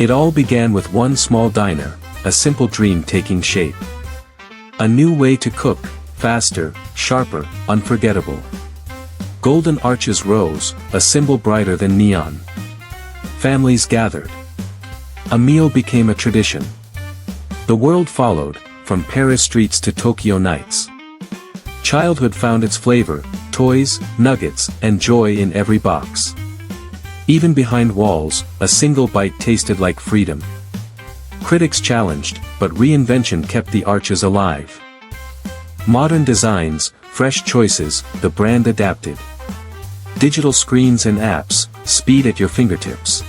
It all began with one small diner, a simple dream taking shape. A new way to cook, faster, sharper, unforgettable. Golden arches rose, a symbol brighter than neon. Families gathered. A meal became a tradition. The world followed, from Paris streets to Tokyo nights. Childhood found its flavor, toys, nuggets, and joy in every box. Even behind walls, a single bite tasted like freedom. Critics challenged, but reinvention kept the arches alive. Modern designs, fresh choices, the brand adapted. Digital screens and apps, speed at your fingertips.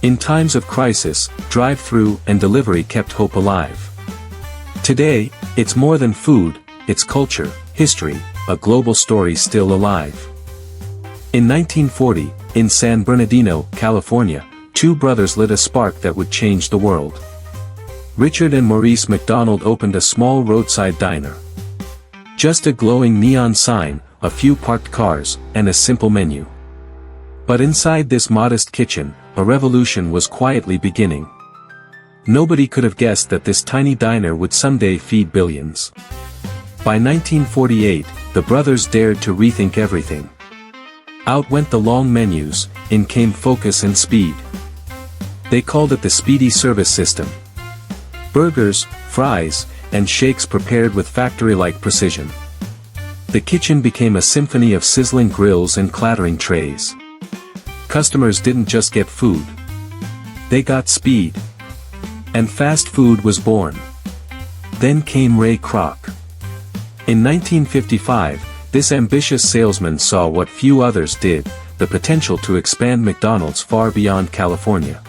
In times of crisis, drive-thru and delivery kept hope alive. Today, it's more than food, it's culture, history, a global story still alive. In 1940, in San Bernardino, California, two brothers lit a spark that would change the world. Richard and Maurice McDonald opened a small roadside diner. Just a glowing neon sign, a few parked cars, and a simple menu. But inside this modest kitchen, a revolution was quietly beginning. Nobody could have guessed that this tiny diner would someday feed billions. By 1948, the brothers dared to rethink everything. Out went the long menus, in came focus and speed. They called it the speedy service system. Burgers, fries, and shakes prepared with factory-like precision. The kitchen became a symphony of sizzling grills and clattering trays. Customers didn't just get food. They got speed. And fast food was born. Then came Ray Kroc. In 1955, this ambitious salesman saw what few others did, the potential to expand McDonald's far beyond California.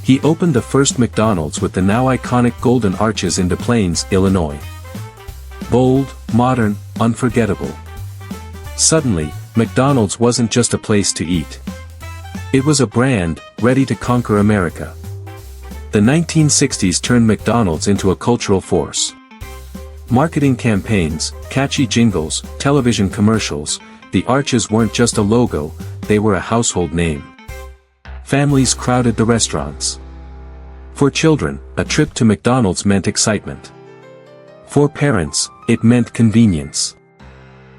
He opened the first McDonald's with the now iconic golden arches in Des Plaines, Illinois. Bold, modern, unforgettable. Suddenly, McDonald's wasn't just a place to eat. It was a brand, ready to conquer America. The 1960s turned McDonald's into a cultural force. Marketing campaigns, catchy jingles, television commercials, the arches weren't just a logo, they were a household name. Families crowded the restaurants. For children, a trip to McDonald's meant excitement. For parents, it meant convenience.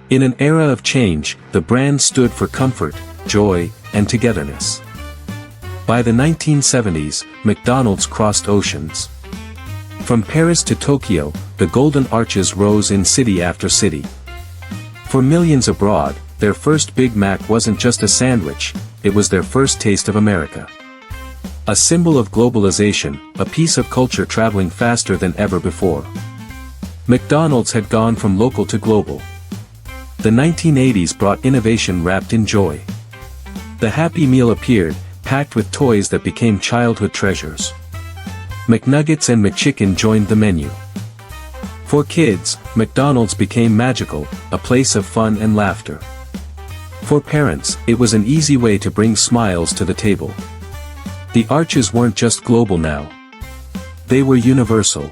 In an era of change, the brand stood for comfort, joy, and togetherness. By the 1970s, McDonald's crossed oceans. From Paris to Tokyo, the golden arches rose in city after city. For millions abroad, their first Big Mac wasn't just a sandwich, it was their first taste of America. A symbol of globalization, a piece of culture traveling faster than ever before. McDonald's had gone from local to global. The 1980s brought innovation wrapped in joy. The Happy Meal appeared, packed with toys that became childhood treasures. McNuggets and McChicken joined the menu. For kids, McDonald's became magical, a place of fun and laughter. For parents, it was an easy way to bring smiles to the table. The arches weren't just global now. They were universal.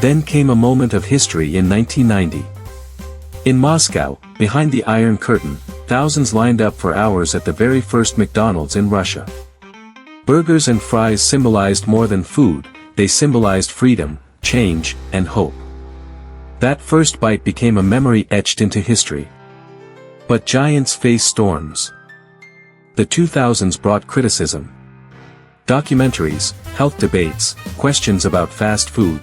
Then came a moment of history in 1990. In Moscow, behind the Iron Curtain, thousands lined up for hours at the very first McDonald's in Russia. Burgers and fries symbolized more than food, they symbolized freedom, change, and hope. That first bite became a memory etched into history. But giants face storms. The 2000s brought criticism. Documentaries, health debates, questions about fast food.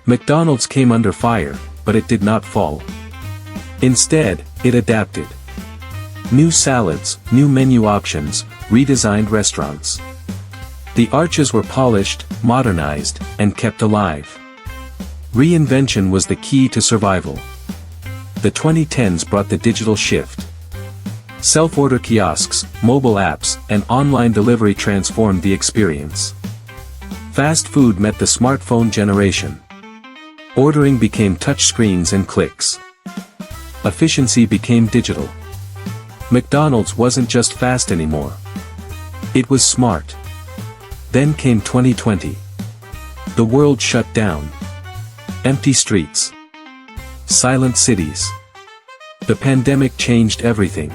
McDonald's came under fire, but it did not fall. Instead, it adapted. New salads, new menu options, redesigned restaurants. The arches were polished, modernized, and kept alive. Reinvention was the key to survival. The 2010s brought the digital shift. Self-order kiosks, mobile apps, and online delivery transformed the experience. Fast food met the smartphone generation. Ordering became touchscreens and clicks. Efficiency became digital. McDonald's wasn't just fast anymore. It was smart. Then came 2020. The world shut down. Empty streets. Silent cities. The pandemic changed everything.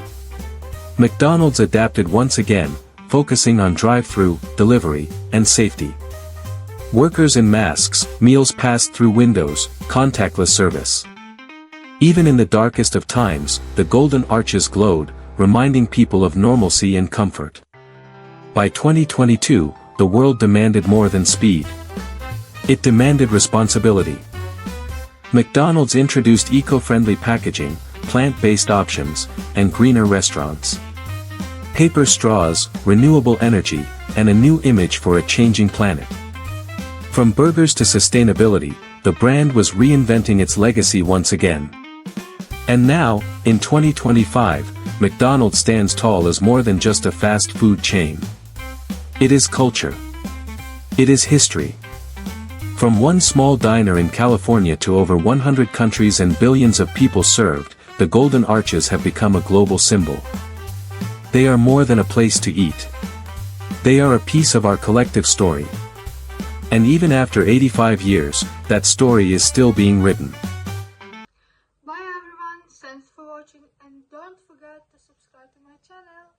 McDonald's adapted once again, focusing on drive-thru, delivery, and safety. Workers in masks, meals passed through windows, contactless service. Even in the darkest of times, the golden arches glowed, reminding people of normalcy and comfort. By 2022, the world demanded more than speed. It demanded responsibility. McDonald's introduced eco-friendly packaging, plant-based options, and greener restaurants. Paper straws, renewable energy, and a new image for a changing planet. From burgers to sustainability, the brand was reinventing its legacy once again. And now, in 2025, McDonald's stands tall as more than just a fast food chain. It is culture. It is history. From one small diner in California to over 100 countries and billions of people served, the Golden Arches have become a global symbol. They are more than a place to eat. They are a piece of our collective story. And even after 85 years, that story is still being written. Bye everyone, thanks for watching and don't forget to subscribe to my channel.